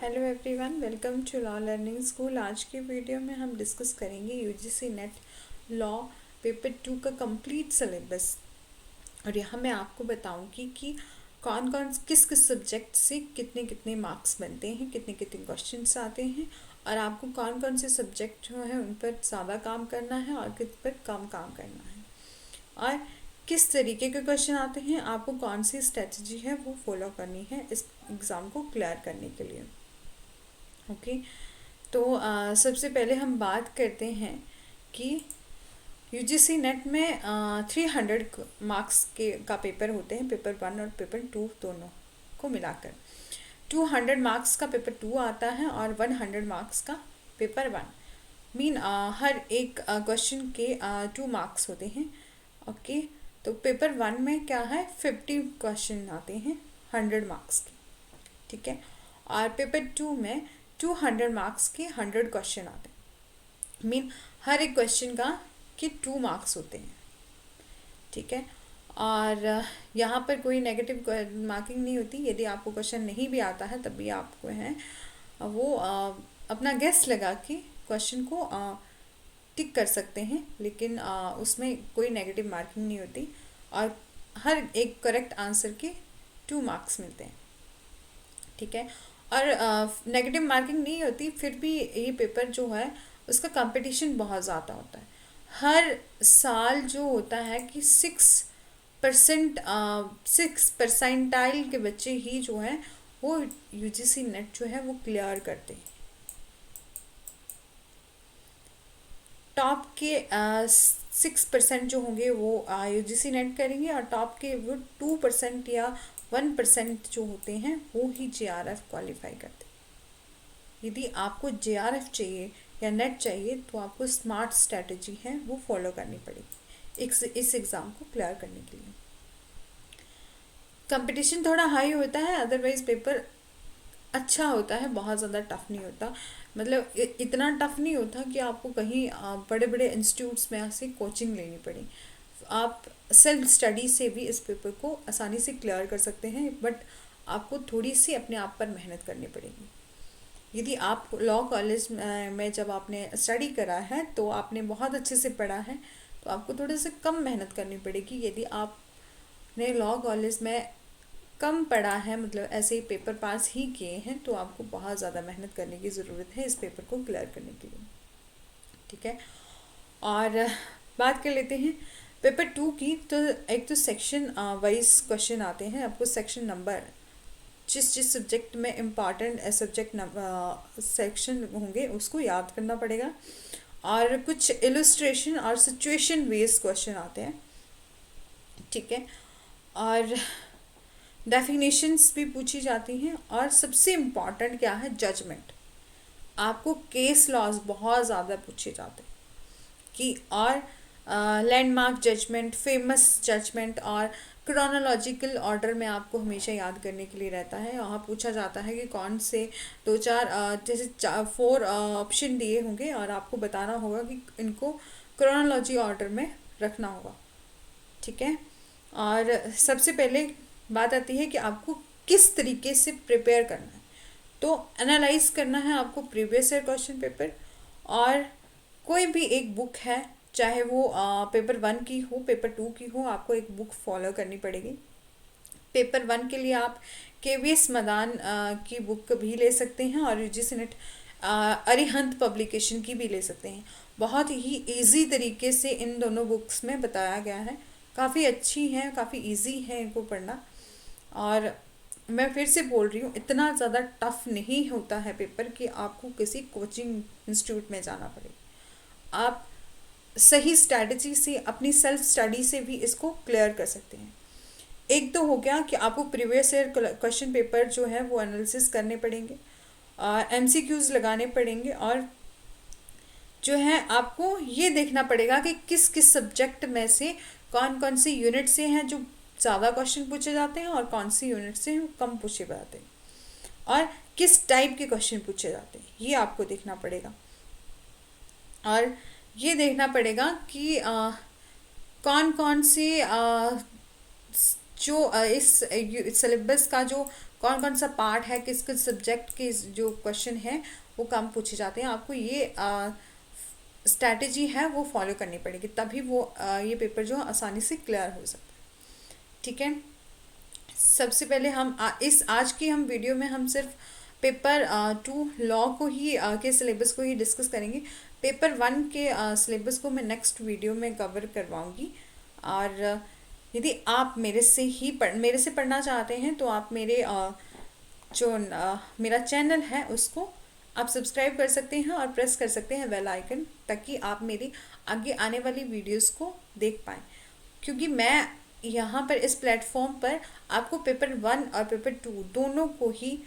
Hello everyone, welcome to law learning school. आज की video में हम डिस्कस करेंगे यूजीसी नेट लॉ पेपर 2 का कंप्लीट सिलेबस। और यहाँ मैं आपको बताऊंगी कि कौन कौन किस किस सब्जेक्ट से कितने कितने मार्क्स बनते हैं, कितने कितने क्वेश्चंस आते हैं, और आपको कौन कौन से सब्जेक्ट जो है उन पर ज़्यादा काम करना है और किस पर कम काम करना है, और किस तरीके के क्वेश्चन आते हैं, आपको कौन सी स्ट्रेटजी है वो फॉलो करनी है इस एग्ज़ाम को क्लियर करने के लिए। ओके। तो सबसे पहले हम बात करते हैं कि यूजीसी नेट में 300 मार्क्स के का पेपर होते हैं, पेपर 1 और पेपर 2 दोनों को मिलाकर 200 मार्क्स का पेपर 2 आता है और 100 मार्क्स का पेपर 1 मीन हर एक क्वेश्चन के 2 मार्क्स होते हैं। ओके। तो पेपर 1 में क्या है, 50 क्वेश्चन आते हैं 100 मार्क्स के, ठीक है। और पेपर 2 में 200 मार्क्स के 100 क्वेश्चन आते हैं, मीन हर एक क्वेश्चन का के 2 मार्क्स होते हैं, ठीक है। और यहाँ पर कोई नेगेटिव मार्किंग नहीं होती। यदि आपको क्वेश्चन नहीं भी आता है तब भी आपको है वो अपना गेस लगा के क्वेश्चन को टिक कर सकते हैं, लेकिन उसमें कोई नेगेटिव मार्किंग नहीं होती और हर एक करेक्ट आंसर के 2 मार्क्स मिलते हैं, ठीक है। और नेगेटिव मार्किंग नहीं होती, फिर भी ये पेपर जो है उसका कंपटीशन बहुत ज़्यादा होता है। हर साल जो होता है कि 6 परसेंटाइल के बच्चे ही जो है वो यूजीसी नेट जो है वो क्लियर करते हैं। टॉप के 6% जो होंगे वो यूजीसी नेट करेंगे, और टॉप के वो 2% या 1% जो होते हैं वो ही जेआरएफ क्वालिफाई करते हैं। यदि आपको जेआरएफ चाहिए या नेट चाहिए तो आपको स्मार्ट स्ट्रैटेजी है वो फॉलो करनी पड़ेगी इस एग्ज़ाम को क्लियर करने के लिए। कंपटीशन थोड़ा हाई होता है, अदरवाइज पेपर अच्छा होता है, बहुत ज़्यादा टफ नहीं होता। मतलब इतना टफ नहीं होता कि आपको कहीं बड़े बड़े इंस्टीट्यूट्स में से कोचिंग लेनी पड़े। आप सेल्फ स्टडी से भी इस पेपर को आसानी से क्लियर कर सकते हैं, बट आपको थोड़ी सी अपने आप पर मेहनत करनी पड़ेगी। यदि आप लॉ कॉलेज में जब आपने स्टडी करा है तो आपने बहुत अच्छे से पढ़ा है, तो आपको थोड़े से कम मेहनत करनी पड़ेगी। यदि आपने लॉ कॉलेज में कम पढ़ा है, मतलब ऐसे ही पेपर पास ही किए हैं, तो आपको बहुत ज़्यादा मेहनत करने की ज़रूरत है इस पेपर को क्लियर करने के लिए, ठीक है। और बात कर लेते हैं पेपर 2 की। तो एक तो सेक्शन वाइज क्वेश्चन आते हैं, आपको सेक्शन नंबर जिस सब्जेक्ट में इम्पॉर्टेंट सब्जेक्ट सेक्शन होंगे उसको याद करना पड़ेगा, और कुछ इलस्ट्रेशन और सिचुएशन बेस्ड क्वेश्चन आते हैं, ठीक है। और डेफिनेशंस भी पूछी जाती हैं, और सबसे इम्पॉर्टेंट क्या है, जजमेंट। आपको केस लॉज बहुत ज़्यादा पूछे जाते हैं कि, और लैंडमार्क जजमेंट, फेमस जजमेंट, और क्रोनोलॉजिकल ऑर्डर में आपको हमेशा याद करने के लिए रहता है। वहाँ पूछा जाता है कि कौन से 2-4 जैसे 4 ऑप्शन दिए होंगे और आपको बताना होगा कि इनको क्रोनोलॉजी ऑर्डर में रखना होगा, ठीक है। और सबसे पहले बात आती है कि आपको किस तरीके से प्रिपेयर करना है। तो एनालाइज करना है आपको प्रीवियस ईयर क्वेश्चन पेपर, और कोई भी एक बुक है, चाहे वो पेपर 1 की हो, पेपर 2 की हो, आपको एक बुक फॉलो करनी पड़ेगी। पेपर 1 के लिए आप केवीएस मदान की बुक भी ले सकते हैं, और यूजीसी नेट अरिहंत पब्लिकेशन की भी ले सकते हैं। बहुत ही इजी तरीके से इन दोनों बुक्स में बताया गया है, काफ़ी अच्छी हैं, काफ़ी इजी है इनको पढ़ना। और मैं फिर से बोल रही हूँ, इतना ज़्यादा टफ नहीं होता है पेपर कि आपको किसी कोचिंग इंस्टीट्यूट में जाना पड़े। आप सही स्ट्रैटेजी से, अपनी सेल्फ स्टडी से भी इसको क्लियर कर सकते हैं। एक तो हो गया कि आपको प्रीवियस ईयर क्वेश्चन पेपर जो है वो एनालिसिस करने पड़ेंगे, एमसीक्यूज लगाने पड़ेंगे, और जो है आपको ये देखना पड़ेगा कि किस किस सब्जेक्ट में से कौन कौन सी यूनिट से हैं जो ज़्यादा क्वेश्चन पूछे जाते हैं और कौन सी यूनिट से कम पूछे जाते हैं, और किस टाइप के क्वेश्चन पूछे जाते हैं, ये आपको देखना पड़ेगा। और ये देखना पड़ेगा कि कौन कौन से जो इस सिलेबस का जो कौन कौन सा पार्ट है, किस किस सब्जेक्ट के जो क्वेश्चन है वो कम पूछे जाते हैं। आपको ये स्ट्रैटेजी है वो फॉलो करनी पड़ेगी, तभी वो ये पेपर जो है आसानी से क्लियर हो सकता है। ठीक है, सबसे पहले हम इस आज की हम वीडियो में हम सिर्फ पेपर 2 लॉ को ही के सिलेबस को ही डिस्कस करेंगे। पेपर 1 के सिलेबस को मैं नेक्स्ट वीडियो में कवर करवाऊंगी। और यदि आप मेरे से पढ़ना चाहते हैं तो आप मेरा चैनल है उसको आप सब्सक्राइब कर सकते हैं और प्रेस कर सकते हैं बेल आइकन, ताकि आप मेरी आगे आने वाली वीडियोस को देख पाएँ। क्योंकि मैं यहाँ पर इस प्लेटफॉर्म पर आपको पेपर 1 और पेपर 2 दोनों को ही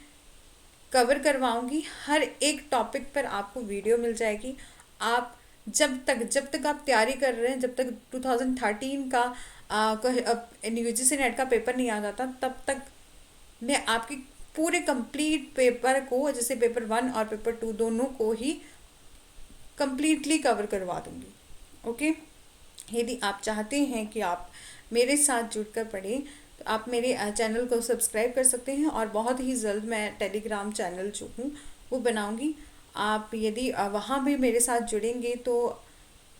कवर करवाऊंगी। हर एक टॉपिक पर आपको वीडियो मिल जाएगी। आप जब तक आप तैयारी कर रहे हैं, जब तक 2013 का यूजीसी नेट का पेपर नहीं आ जाता, तब तक मैं आपकी पूरे कंप्लीट पेपर को, जैसे पेपर 1 और पेपर 2 दोनों को ही कंप्लीटली कवर करवा दूंगी। ओके, यदि आप चाहते हैं कि आप मेरे साथ जुड़कर पढ़ें तो आप मेरे चैनल को सब्सक्राइब कर सकते हैं, और बहुत ही जल्द मैं टेलीग्राम चैनल जो हूँ वो बनाऊंगी। आप यदि वहाँ भी मेरे साथ जुड़ेंगे तो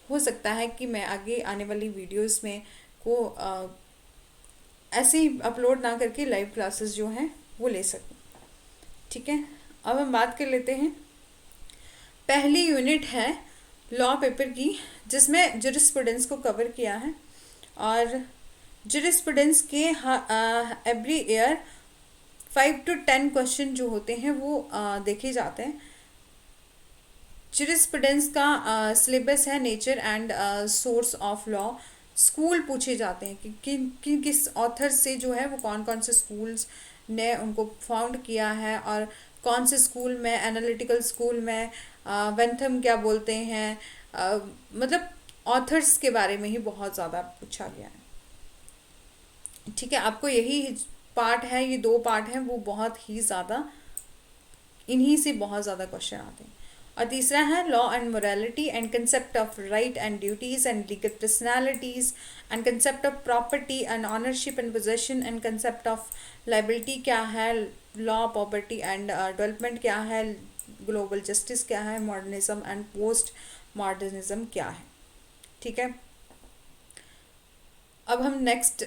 हो सकता है कि मैं आगे आने वाली वीडियोस में को ऐसे ही अपलोड ना करके लाइव क्लासेस जो हैं वो ले सकूँ। ठीक है, अब हम बात कर लेते हैं। पहली यूनिट है लॉ पेपर की, जिसमें जुरिस्प्रूडेंस को कवर किया है। और जुरिस्प्रूडेंस के एवरी ईयर 5 to 10 क्वेश्चन जो होते हैं वो देखे जाते हैं। जुरिस्प्रूडेंस का सिलेबस है nature and source of law. School पूछे जाते हैं कि किस ऑथर से जो है वो कौन कौन से स्कूल्स ने उनको फाउंड किया है, और कौन से स्कूल में, एनालिटिकल स्कूल में वेंथम क्या बोलते हैं, मतलब ऑथर्स के बारे में ही बहुत ज़्यादा पूछा गया है। ठीक है, आपको यही पार्ट है, ये 2 पार्ट हैं, वो बहुत ही ज़्यादा, इन्हीं से बहुत ज़्यादा क्वेश्चन आते हैं। और तीसरा है law and morality and concept of right and duties and legal personalities and concept of property and ownership and possession and concept of liability क्या है, लॉ, प्रॉपर्टी एंड डेवलपमेंट क्या है, ग्लोबल जस्टिस क्या है, मॉडर्निज्म एंड पोस्ट मॉडर्निज्म क्या है। ठीक है, अब हम नेक्स्ट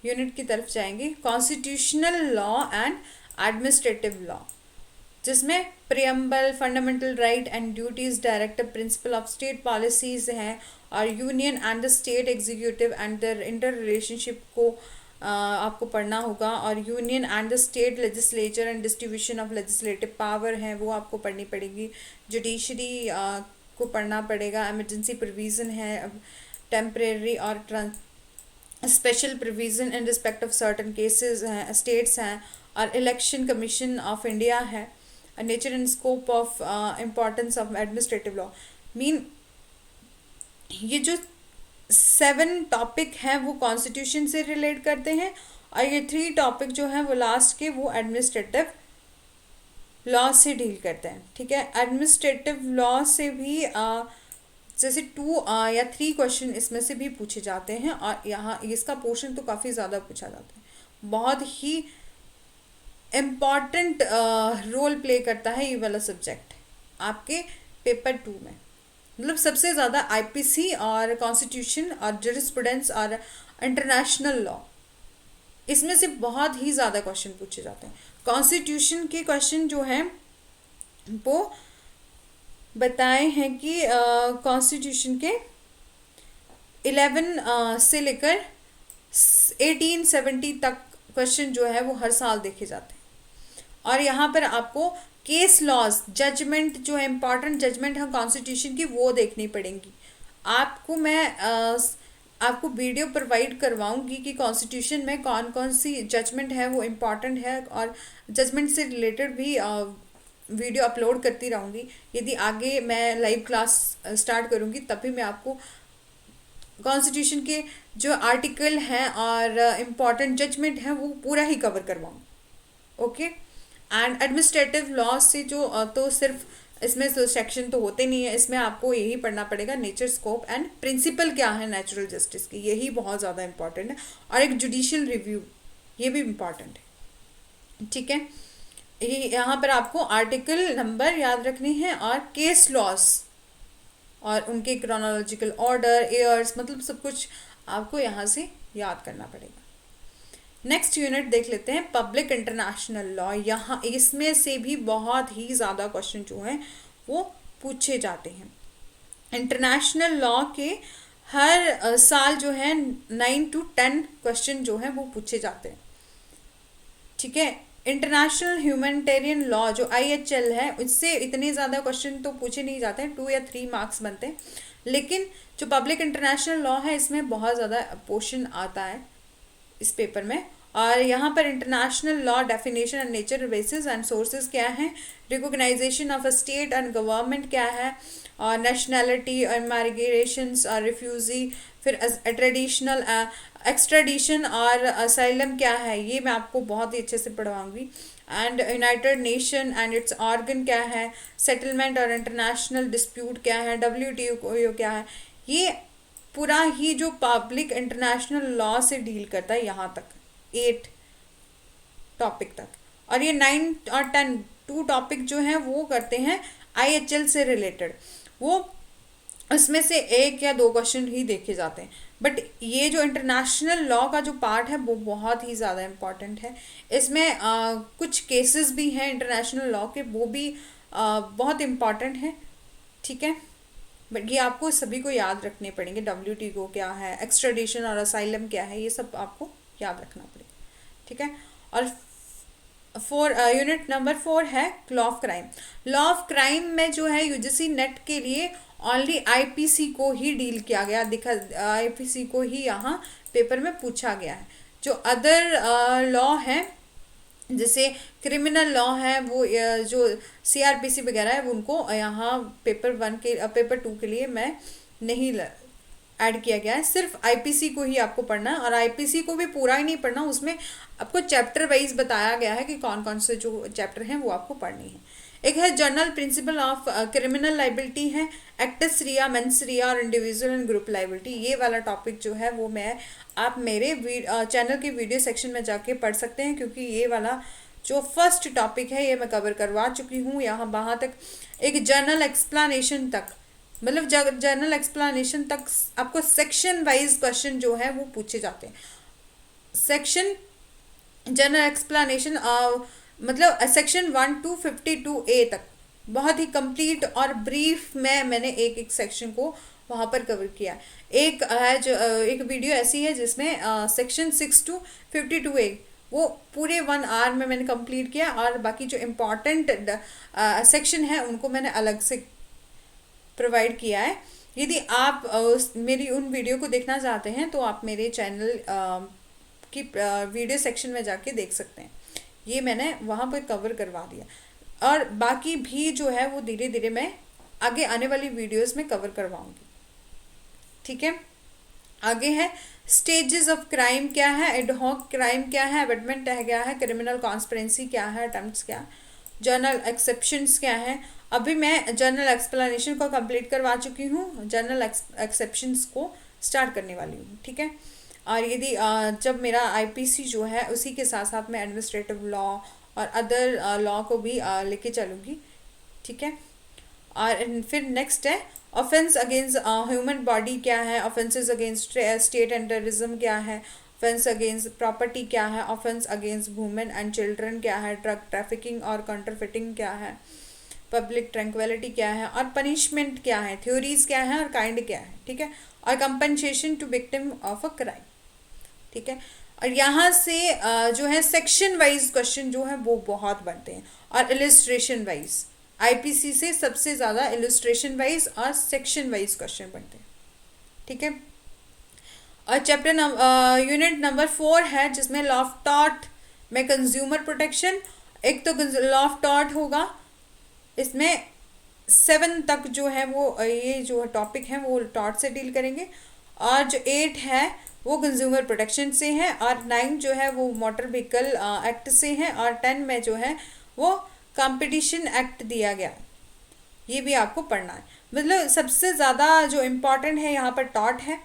यूनिट की तरफ जाएंगे, constitutional law and administrative law, जिसमें preamble, fundamental right and duties, directive principle of state policies हैं, और union and the state executive and the inter relationship को आपको पढ़ना होगा। और union and the state legislature and distribution of legislative power हैं, वो आपको पढ़नी पड़ेगी। जुडिशरी को पढ़ना पड़ेगा। इमरजेंसी प्रोविज़न है, टेम्परेरी और special provision in respect of certain cases हैं, स्टेट्स हैं, और इलेक्शन कमीशन ऑफ इंडिया है। Nature and scope of importance of administrative law, mean ये जो 7 टॉपिक हैं वो कॉन्स्टिट्यूशन से रिलेट करते हैं, और ये 3 टॉपिक जो हैं वो लास्ट के वो एडमिनिस्ट्रेटिव लॉ से डील करते हैं। ठीक है, एडमिनिस्ट्रेटिव लॉ से भी जैसे 2 या 3 क्वेश्चन इसमें से भी पूछे जाते हैं, और यहाँ इसका पोर्शन तो काफ़ी ज़्यादा पूछा जाता है। बहुत ही इम्पॉर्टेंट रोल प्ले करता है ये वाला सब्जेक्ट आपके पेपर 2 में। मतलब सबसे ज़्यादा आईपीसी और कॉन्स्टिट्यूशन और जुरिस्प्रूडेंस और इंटरनेशनल लॉ, इसमें से बहुत ही ज़्यादा क्वेश्चन पूछे जाते हैं। कॉन्स्टिट्यूशन के क्वेश्चन जो हैं वो बताए हैं कि कॉन्स्टिट्यूशन के 11 से लेकर 1870 तक क्वेश्चन जो है वो हर साल देखे जाते हैं। और यहाँ पर आपको केस लॉज, जजमेंट जो है, इम्पॉर्टेंट जजमेंट है कॉन्स्टिट्यूशन की, वो देखनी पड़ेंगी। मैं आपको वीडियो प्रोवाइड करवाऊंगी कि कॉन्स्टिट्यूशन में कौन कौन सी जजमेंट है वो इम्पॉर्टेंट है, और जजमेंट से रिलेटेड भी वीडियो अपलोड करती रहूँगी। यदि आगे मैं लाइव क्लास स्टार्ट करूँगी तब भी मैं आपको कॉन्स्टिट्यूशन के जो आर्टिकल हैं और इम्पॉर्टेंट जजमेंट हैं वो पूरा ही कवर करवाऊँ। ओके, एंड एडमिनिस्ट्रेटिव लॉ से जो तो सिर्फ इसमें तो सेक्शन तो होते नहीं है, इसमें आपको यही पढ़ना पड़ेगा, नेचर, स्कोप एंड प्रिंसिपल क्या है नेचुरल जस्टिस की, यही बहुत ज़्यादा इंपॉर्टेंट है। और एक जुडिशियल रिव्यू, ये भी इम्पॉर्टेंट है। ठीक है। ये यहाँ पर आपको आर्टिकल नंबर याद रखने हैं और केस लॉस और उनके क्रोनोलॉजिकल ऑर्डर, एयर्स, मतलब सब कुछ आपको यहाँ से याद करना पड़ेगा। नेक्स्ट यूनिट देख लेते हैं पब्लिक इंटरनेशनल लॉ। यहाँ इसमें से भी बहुत ही ज़्यादा क्वेश्चन जो हैं वो पूछे जाते हैं। इंटरनेशनल लॉ के हर साल जो है 9 to 10 क्वेश्चन जो हैं वो पूछे जाते हैं। ठीक है। इंटरनेशनल ह्यूमैनिटेरियन लॉ जो IHL है, उससे इतने ज़्यादा क्वेश्चन तो पूछे नहीं जाते हैं, 2 या 3 मार्क्स बनते हैं। लेकिन जो पब्लिक इंटरनेशनल लॉ है इसमें बहुत ज़्यादा पोर्शन आता है इस पेपर में। और यहाँ पर international law definition and nature basis and sources क्या है, recognisation of a state and government क्या है, और नेशनैलिटी और माइग्रेशंस और रिफ्यूजी, फिर ट्रेडिशनल एक्सट्रेडिशन और असाइलम क्या है, ये मैं आपको बहुत ही अच्छे से पढ़वाऊंगी। And united nation and its organ क्या है, सेटलमेंट और इंटरनेशनल डिस्प्यूट क्या है, WTO क्या है। ये पूरा ही जो पब्लिक इंटरनेशनल लॉ से डील करता है यहाँ तक 8 टॉपिक तक। और ये 9 और 10 2 टॉपिक जो हैं वो करते हैं IHL से रिलेटेड। वो उसमें से 1 या 2 क्वेश्चन ही देखे जाते हैं, बट ये जो इंटरनेशनल लॉ का जो पार्ट है वो बहुत ही ज़्यादा इम्पॉर्टेंट है। इसमें कुछ केसेस भी हैं इंटरनेशनल लॉ के, वो भी बहुत इम्पॉर्टेंट है। ठीक है। बट ये आपको सभी को याद रखने पड़ेंगे। WTO क्या है, एक्स्ट्राडिशन और असाइलम क्या है, ये सब आपको याद रखना पड़ेगा। ठीक है। और यूनिट नंबर 4 है law of crime. Law of crime में जो है UGC नेट के लिए ओनली IPC को ही डील किया गया, IPC को ही यहाँ पेपर में पूछा गया है। जो अदर लॉ है जैसे क्रिमिनल लॉ है, वो जो CRPC वगैरह है उनको यहाँ पेपर 2 के लिए मैं नहीं ऐड किया गया है। सिर्फ IPC को ही आपको पढ़ना है, और IPC को भी पूरा ही नहीं पढ़ना, उसमें आपको चैप्टर वाइज बताया गया है कि कौन कौन से जो चैप्टर हैं वो आपको पढ़नी है। एक है general principle of criminal liability है, एक्टस रिया, मेंस रिया और इंडिविजुअल एंड ग्रुप लाइबिलिटी। ये वाला टॉपिक जो है वो आप मेरे चैनल के वीडियो सेक्शन में जाके पढ़ सकते हैं, क्योंकि ये वाला जो फर्स्ट टॉपिक है ये मैं कवर करवा चुकी हूँ यहाँ वहाँ तक। एक जर्नल एक्सप्लेनेशन तक, मतलब जर्नल एक्सप्लेनेशन तक आपको सेक्शन वाइज क्वेश्चन जो है वो पूछे जाते हैं। सेक्शन जनरल एक्सप्लेनेशन मतलब सेक्शन 1 to 52A तक बहुत ही कंप्लीट और ब्रीफ में मैंने एक सेक्शन को वहाँ पर कवर किया। एक है जो एक वीडियो ऐसी है जिसमें सेक्शन 6 to 52A वो पूरे 1 आवर में मैंने कंप्लीट किया, और बाकी जो इम्पोर्टेंट सेक्शन है उनको मैंने अलग से प्रोवाइड किया है। यदि आप मेरी उन वीडियो को देखना चाहते हैं तो आप मेरे चैनल की वीडियो सेक्शन में जाके देख सकते हैं, ये मैंने वहाँ पर कवर करवा दिया। और बाकी भी जो है वो धीरे धीरे मैं आगे आने वाली वीडियोस में कवर करवाऊंगी। ठीक है। आगे है स्टेजेस ऑफ क्राइम क्या है, एडहॉक क्राइम क्या है, अबेटमेंट क्या है, क्रिमिनल कॉन्स्पिरेंसी क्या है, अटेम्प्ट्स क्या है, जर्नल एक्सेप्शंस क्या है। अभी मैं जर्नल एक्सप्लेनेशन को कंप्लीट करवा चुकी हूँ, जर्नल एक्सेप्शंस को स्टार्ट करने वाली हूँ। ठीक है। और यदि जब मेरा IPC जो है उसी के साथ साथ मैं एडमिनिस्ट्रेटिव लॉ और अदर लॉ को भी लेके चलूँगी। ठीक है। और फिर नेक्स्ट है ऑफेंस अगेंस्ट ह्यूमन बॉडी क्या है, offences against state and terrorism क्या है, ऑफेंस अगेंस्ट प्रॉपर्टी क्या है, offence against women and children क्या है, ड्रग ट्रैफिकिंग और काउंटरफिटिंग क्या है, पब्लिक ट्रैंक्विलिटी क्या है, और पनिशमेंट क्या है, थ्योरीज क्या है और काइंड क्या है। ठीक है। और compensation to victim of a crime. ठीक है। और यहाँ से जो है सेक्शन वाइज क्वेश्चन जो है वो बहुत बनते हैं, और इलिस्ट्रेशन वाइज IPC से सबसे ज़्यादा इलिस्ट्रेशन वाइज और सेक्शन वाइज क्वेश्चन बनते हैं। ठीक है। और चैप्टर यूनिट नंबर 4 है जिसमें लॉ ऑफ टॉर्ट में कंज्यूमर प्रोटेक्शन। एक तो लॉ ऑफ टॉर्ट होगा, इसमें 7 तक जो है वो ये जो टॉपिक है वो टॉर्ट से डील करेंगे, और जो 8 है वो कंज्यूमर प्रोटेक्शन से है, और 9 जो है वो मोटर व्हीकल एक्ट से है, और 10 में जो है वो कंपटीशन एक्ट दिया गया, ये भी आपको पढ़ना है। मतलब सबसे ज़्यादा जो इम्पोर्टेंट है यहाँ पर टॉर्ट है।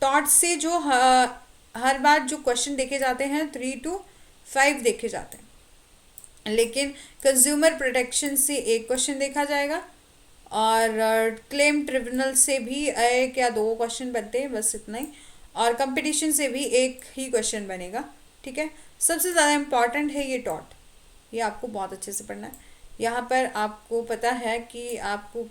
टॉर्ट से जो हर बार जो क्वेश्चन देखे जाते हैं 3 to 5 देखे जाते हैं। लेकिन कंज्यूमर प्रोटेक्शन से एक क्वेश्चन देखा जाएगा, और क्लेम ट्रिब्यूनल से भी एक या दो क्वेश्चन बनते हैं, बस इतना ही। और कंपटीशन से भी एक ही क्वेश्चन बनेगा, ठीक है। सबसे ज़्यादा इम्पॉर्टेंट है ये टॉट, ये आपको बहुत अच्छे से पढ़ना है। यहाँ पर आपको पता है कि आपको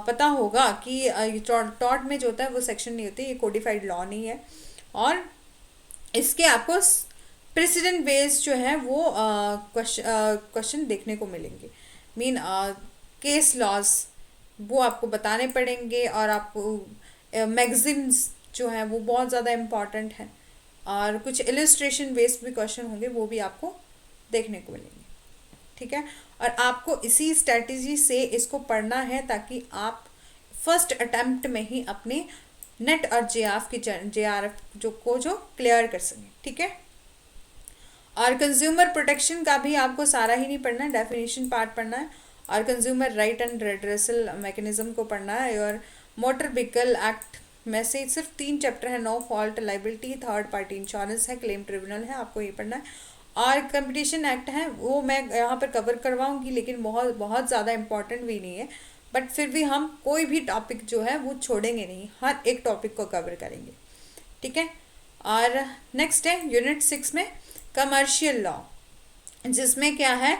पता होगा कि ये टॉट में जो होता है वो सेक्शन नहीं होते, ये कोडिफाइड लॉ नहीं है। और इसके आपको प्रेसिडेंट बेस्ड जो है वो क्वेश्चन देखने को मिलेंगे। मीन केस लॉज वो आपको बताने पड़ेंगे, और आपको मैगजीन्स जो हैं वो बहुत ज़्यादा इम्पॉर्टेंट हैं, और कुछ इलिस्ट्रेशन बेस्ड भी क्वेश्चन होंगे वो भी आपको देखने को मिलेंगे, ठीक है। और आपको इसी स्ट्रेटजी से इसको पढ़ना है ताकि आप फर्स्ट अटेम्प्ट में ही अपने नेट और जेआरएफ जो क्लियर कर सकें, ठीक है। और कंज्यूमर प्रोटेक्शन का भी आपको सारा ही नहीं पढ़ना है, डेफिनेशन पार्ट पढ़ना है, और consumer right and redressal mechanism को पढ़ना है। और मोटर व्हीकल एक्ट में से सिर्फ 3 चैप्टर है, no fault liability, third party insurance है, क्लेम ट्रिब्यूनल है, आपको ये पढ़ना है। और कंपटीशन एक्ट है वो मैं यहाँ पर कवर करवाऊंगी, लेकिन बहुत बहुत ज़्यादा इम्पॉर्टेंट भी नहीं है, बट फिर भी हम कोई भी टॉपिक जो है वो छोड़ेंगे नहीं, हर एक टॉपिक को कवर करेंगे, ठीक है। और नेक्स्ट है यूनिट 6 में कमर्शियल लॉ, जिसमें क्या है,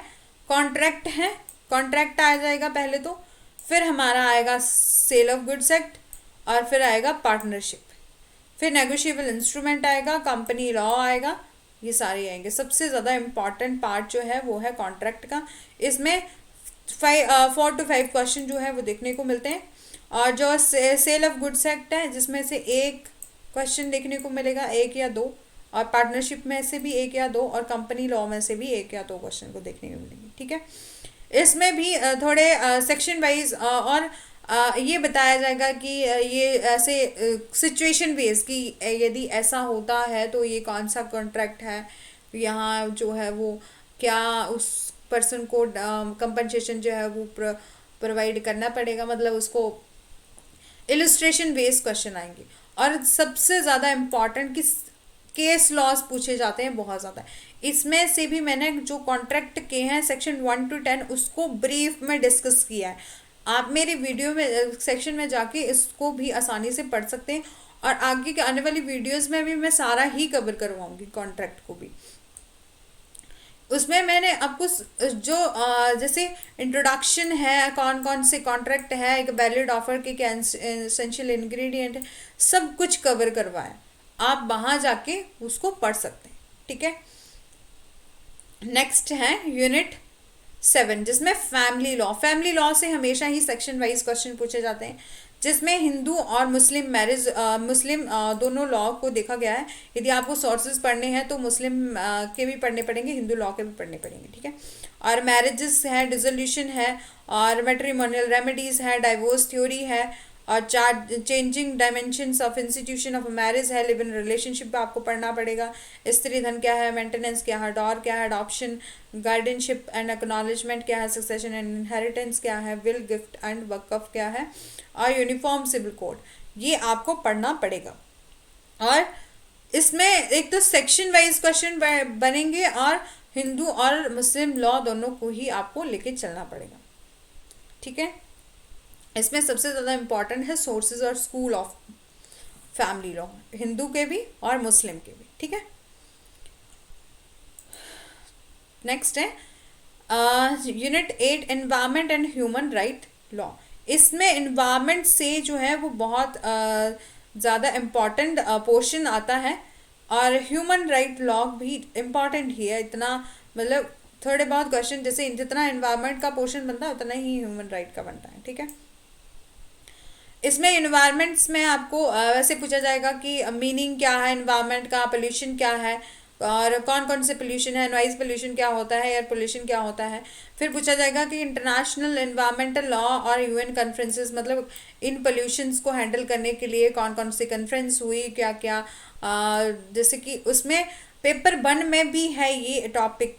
कॉन्ट्रैक्ट है, कॉन्ट्रैक्ट आ जाएगा पहले तो, फिर हमारा आएगा सेल ऑफ गुड्स एक्ट, और फिर आएगा पार्टनरशिप, फिर नेगोशिएबल इंस्ट्रूमेंट आएगा, कंपनी लॉ आएगा, ये सारे आएंगे। सबसे ज़्यादा इम्पॉर्टेंट पार्ट जो है वो है कॉन्ट्रैक्ट का, इसमें 4 to 5 क्वेश्चन जो है वो देखने को मिलते हैं। और जो सेल ऑफ गुड्स एक्ट है जिसमें से एक क्वेश्चन देखने को मिलेगा, एक या दो, और पार्टनरशिप में से भी एक या दो, और कंपनी लॉ में से भी एक या दो क्वेश्चन को देखने को मिलेंगे, ठीक है। इसमें भी थोड़े सेक्शन वाइज और ये बताया जाएगा कि ये ऐसे सिचुएशन बेस्ड कि यदि ऐसा होता है तो ये कौन सा कॉन्ट्रैक्ट है, यहाँ जो है वो क्या उस पर्सन को कंपनसेशन जो है वो प्रोवाइड करना पड़ेगा, मतलब उसको इलस्ट्रेशन बेस्ड क्वेश्चन आएंगे। और सबसे ज़्यादा इम्पॉर्टेंट कि केस लॉज पूछे जाते हैं बहुत ज़्यादा, इसमें से भी मैंने जो कॉन्ट्रैक्ट के हैं सेक्शन 1 to 10 उसको ब्रीफ में डिस्कस किया है, आप मेरी वीडियो में सेक्शन में जाके इसको भी आसानी से पढ़ सकते हैं, और आगे के आने वाली वीडियोस में भी मैं सारा ही कवर करवाऊंगी कॉन्ट्रैक्ट को भी। उसमें मैंने आपको जो जैसे इंट्रोडक्शन है, कौन कौन से कॉन्ट्रैक्ट है, एक वैलिड ऑफर के क्या एसेंशियल इंग्रेडिएंट है, सब कुछ कवर करवाया, आप वहाँ जाके उसको पढ़ सकते हैं, ठीक है। नेक्स्ट है यूनिट 7, जिसमें फैमिली लॉ से हमेशा ही सेक्शन वाइज क्वेश्चन पूछे जाते हैं, जिसमें हिंदू और मुस्लिम मैरिज दोनों लॉ को देखा गया है। यदि आपको सोर्सेज पढ़ने हैं तो मुस्लिम के भी पढ़ने पड़ेंगे, हिंदू लॉ के भी पढ़ने पड़ेंगे, ठीक है। और मैरिजेस है, डिसोल्यूशन है, और मैट्रिमोनियल रेमेडीज है, डाइवोर्स थ्योरी है, और changing dimensions of institution of marriage है, लिव इन रिलेशनशिप आपको पढ़ना पड़ेगा, स्त्री धन क्या है, मेंटेनेंस क्या है, डॉर क्या है, अडॉप्शन, गार्डियनशिप एंड एक्नॉलेजमेंट क्या है, सक्सेशन एंड इनहेरिटेंस क्या है, विल गिफ्ट एंड वक्फ क्या है, और यूनिफॉर्म सिविल कोड, ये आपको पढ़ना पड़ेगा। और इसमें एक तो सेक्शन वाइज क्वेश्चन बनेंगे, और हिंदू और मुस्लिम लॉ दोनों को ही आपको लेके चलना पड़ेगा, ठीक है। इसमें सबसे ज़्यादा इम्पॉर्टेंट है सोर्सेज और school of family law, Hindu के भी और मुस्लिम के भी, ठीक है। नेक्स्ट है unit 8 environment and human right law, इसमें इन्वायरमेंट से जो है वो बहुत ज़्यादा इम्पॉर्टेंट पोर्शन आता है, और ह्यूमन राइट लॉ भी इम्पॉर्टेंट ही है, इतना मतलब थोड़े बहुत क्वेश्चन जैसे जितना इन्वायरमेंट का पोर्शन बनता है उतना ही ह्यूमन राइट का बनता है, ठीक है। इसमें इन्वायरमेंट्स में आपको वैसे पूछा जाएगा कि मीनिंग क्या है इन्वायरमेंट का, पोल्यूशन क्या है, और कौन कौन से पोल्यूशन है, नॉइज पोल्यूशन क्या होता है, एयर पोल्यूशन क्या होता है। फिर पूछा जाएगा कि इंटरनेशनल एनवायरमेंटल लॉ और यूएन कॉन्फ्रेंसेस, मतलब इन पोल्यूशंस को हैंडल करने के लिए कौन कौन सी कॉन्फ्रेंस हुई, क्या क्या जैसे कि उसमें पेपर 1 में भी है ये टॉपिक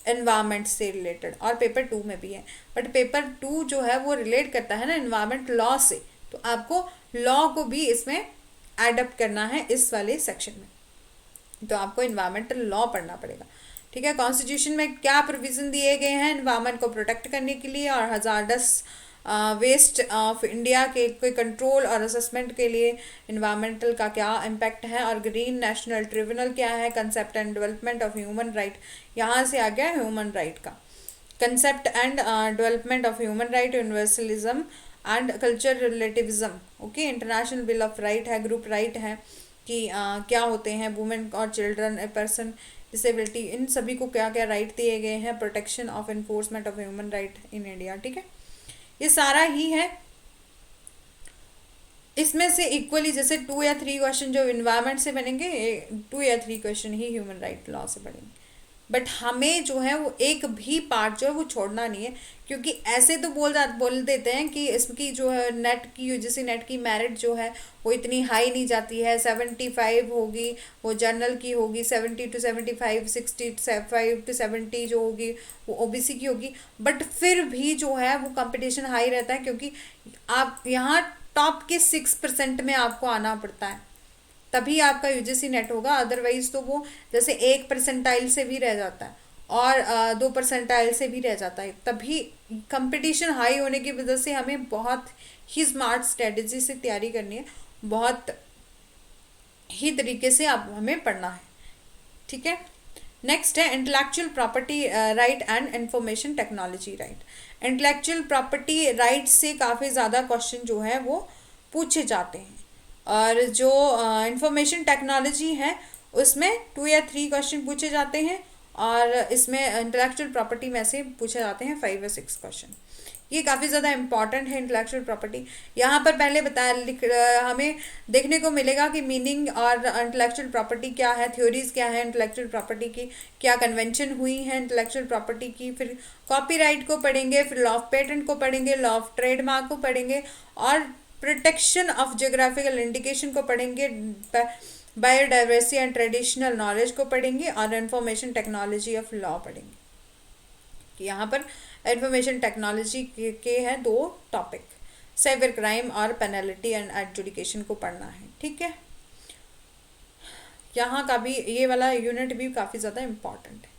एनवायरमेंट से रिलेटेड, और पेपर 2 में भी है, बट पेपर 2 जो है वो रिलेट करता है ना एनवायरमेंट लॉ से, तो आपको लॉ को भी इसमें एडप्ट करना है इस वाले सेक्शन में, तो आपको इन्वायरमेंटल लॉ पढ़ना पड़ेगा, ठीक है। कॉन्स्टिट्यूशन में क्या प्रोविजन दिए गए हैं एनवायरनमेंट को प्रोटेक्ट करने के लिए, और हजारडस वेस्ट ऑफ इंडिया के कंट्रोल और असेसमेंट के लिए इन्वायरमेंटल का क्या इम्पैक्ट है, और ग्रीन नेशनल ट्रिब्यूनल क्या है, concept and development of human right, यहाँ से आ गया ह्यूमन राइट का concept and development of human right, universalism and culture relativism. Okay, international bill of right है, ग्रुप राइट है कि क्या होते हैं वुमेन और चिल्ड्रन, ए पर्सन डिसेबिलिटी, इन सभी को क्या क्या राइट दिए गए हैं, protection of enforcement of human right in India. ठीक है, ये सारा ही है। इसमें से इक्वली जैसे 2 या 3 क्वेश्चन जो इन्वायरमेंट से बनेंगे, 2 या 3 क्वेश्चन ही ह्यूमन राइट लॉ से बनेंगे। बट हमें जो है वो एक भी पार्ट जो है वो छोड़ना नहीं है, क्योंकि ऐसे तो बोल देते हैं कि इसकी जो है नेट की यूजीसी नेट की मेरिट जो है वो इतनी हाई नहीं जाती है, 75 होगी, वो जनरल की होगी 70 to 75, 65 to 70 जो होगी वो ओबीसी की होगी। बट फिर भी जो है वो कंपटीशन हाई रहता है, क्योंकि आप यहाँ टॉप के 6% में आपको आना पड़ता है, तभी आपका यूजीसी नेट होगा। अदरवाइज तो वो जैसे 1 परसेंटाइल से भी रह जाता है, और 2 परसेंटाइल से भी रह जाता है। तभी कंपटीशन हाई होने की वजह से हमें बहुत ही स्मार्ट स्ट्रेटजी से तैयारी करनी है, बहुत ही तरीके से अब हमें पढ़ना है। ठीक है, नेक्स्ट है intellectual property right and information technology right. Intellectual property right से काफ़ी ज़्यादा क्वेश्चन जो है वो पूछे जाते हैं, और जो इंफॉर्मेशन टेक्नोलॉजी है उसमें 2 या 3 क्वेश्चन पूछे जाते हैं, और इसमें इंटेलेक्चुअल प्रॉपर्टी में से पूछे जाते हैं 5 या 6 क्वेश्चन। ये काफ़ी ज़्यादा इंपॉर्टेंट है इंटेलेक्चुअल प्रॉपर्टी। यहाँ पर पहले हमें देखने को मिलेगा कि मीनिंग और इंटेलेक्चुअल प्रॉपर्टी क्या है, थ्योरीज क्या है इंटेलेक्चुअल प्रॉपर्टी की, क्या कन्वेंशन हुई है इंटेलेक्चुअल प्रॉपर्टी की, फिर कॉपीराइट को पढ़ेंगे, फिर लॉ ऑफ पेटेंट को पढ़ेंगे, लॉ ऑफ ट्रेडमार्क को पढ़ेंगे, और प्रोटेक्शन ऑफ जियोग्राफिकल इंडिकेशन को पढ़ेंगे, बायोडाइवर्सिटी एंड ट्रेडिशनल नॉलेज को पढ़ेंगे, और इंफॉर्मेशन टेक्नोलॉजी ऑफ लॉ पढ़ेंगे। यहाँ पर इंफॉर्मेशन टेक्नोलॉजी के हैं 2 टॉपिक, साइबर क्राइम और पेनल्टी एंड एडजुडिकेशन को पढ़ना है। ठीक है, यहाँ का भी ये वाला यूनिट भी काफ़ी ज़्यादा इम्पॉर्टेंट है।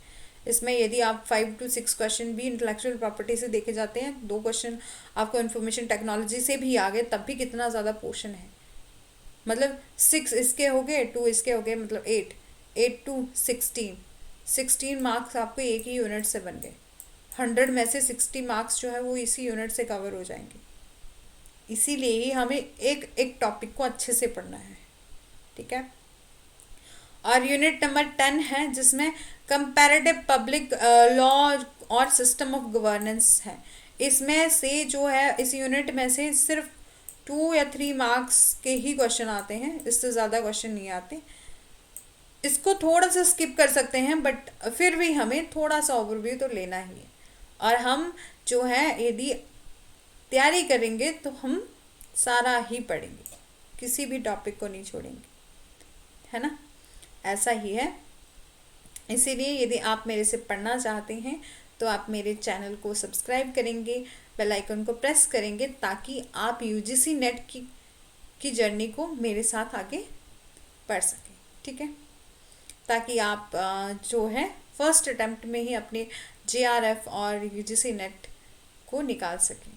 इसमें यदि आप 5 to 6 क्वेश्चन भी इंटेलेक्चुअल प्रॉपर्टी से देखे जाते हैं, 2 क्वेश्चन आपको इन्फॉर्मेशन टेक्नोलॉजी से भी आ गए, तब भी कितना ज़्यादा पोर्शन है। मतलब 6 इसके हो गए, 2 इसके हो गए, मतलब 8 to 16 मार्क्स आपको एक ही यूनिट से बन गए। 100 में से 60 मार्क्स जो है वो इसी यूनिट से कवर हो जाएंगे। इसीलिए ही हमें एक एक टॉपिक को अच्छे से पढ़ना है। ठीक है, और यूनिट नंबर 10 है जिसमें कंपैरेटिव पब्लिक लॉ और सिस्टम ऑफ गवर्नेंस है। इसमें से जो है इस यूनिट में से सिर्फ 2 या 3 मार्क्स के ही क्वेश्चन आते हैं, इससे ज़्यादा क्वेश्चन नहीं आते। इसको थोड़ा सा स्किप कर सकते हैं, बट फिर भी हमें थोड़ा सा ओवरव्यू तो लेना ही है। और हम जो है यदि तैयारी करेंगे तो हम सारा ही पढ़ेंगे, किसी भी टॉपिक को नहीं छोड़ेंगे, है ना, ऐसा ही है। इसीलिए यदि आप मेरे से पढ़ना चाहते हैं तो आप मेरे चैनल को सब्सक्राइब करेंगे, बेल आइकन को प्रेस करेंगे, ताकि आप यूजीसी नेट की जर्नी को मेरे साथ आगे पढ़ सकें। ठीक है, ताकि आप जो है फर्स्ट अटेम्प्ट में ही अपने जेआरएफ और यूजीसी नेट को निकाल सकें।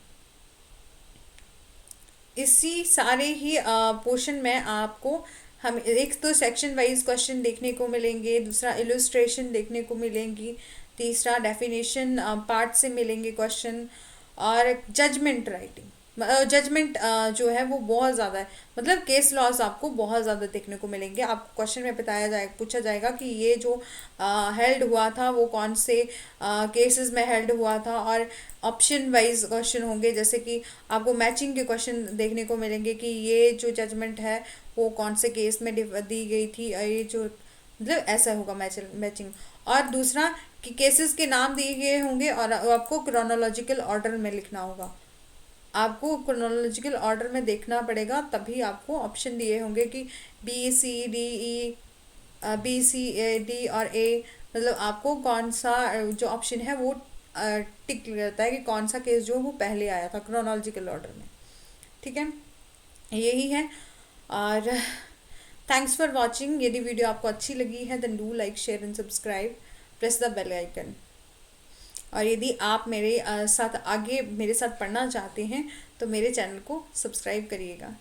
इसी सारे ही पोर्शन में आपको हम एक तो सेक्शन वाइज क्वेश्चन देखने को मिलेंगे, दूसरा इलस्ट्रेशन देखने को मिलेंगी, तीसरा डेफिनेशन पार्ट से मिलेंगे क्वेश्चन, और जजमेंट राइटिंग, जजमेंट जो है वो बहुत ज़्यादा है, मतलब केस लॉस आपको बहुत ज़्यादा देखने को मिलेंगे। आपको क्वेश्चन में पूछा जाएगा कि ये जो हेल्ड हुआ था वो कौन से केसेस में हेल्ड हुआ था, और ऑप्शन वाइज क्वेश्चन होंगे, जैसे कि आपको मैचिंग के क्वेश्चन देखने को मिलेंगे कि ये जो जजमेंट है वो कौन से केस में दी गई थी, ये जो मतलब ऐसा होगा मैचिंग। और दूसरा कि केसेस के नाम दिए गए होंगे और आपको क्रोनोलॉजिकल ऑर्डर में लिखना होगा, आपको क्रोनोलॉजिकल ऑर्डर में देखना पड़ेगा, तभी आपको ऑप्शन दिए होंगे कि B C D E, B C A D और ए, मतलब आपको कौन सा जो ऑप्शन है वो टिक करता है कि कौन सा केस जो वो पहले आया था क्रोनोलॉजिकल ऑर्डर में। ठीक है, यही है। और थैंक्स फॉर वॉचिंग। यदि वीडियो आपको अच्छी लगी है then do like share and subscribe. Press the bell icon. और यदि आप मेरे साथ आगे मेरे साथ पढ़ना चाहते हैं तो मेरे चैनल को सब्सक्राइब करिएगा।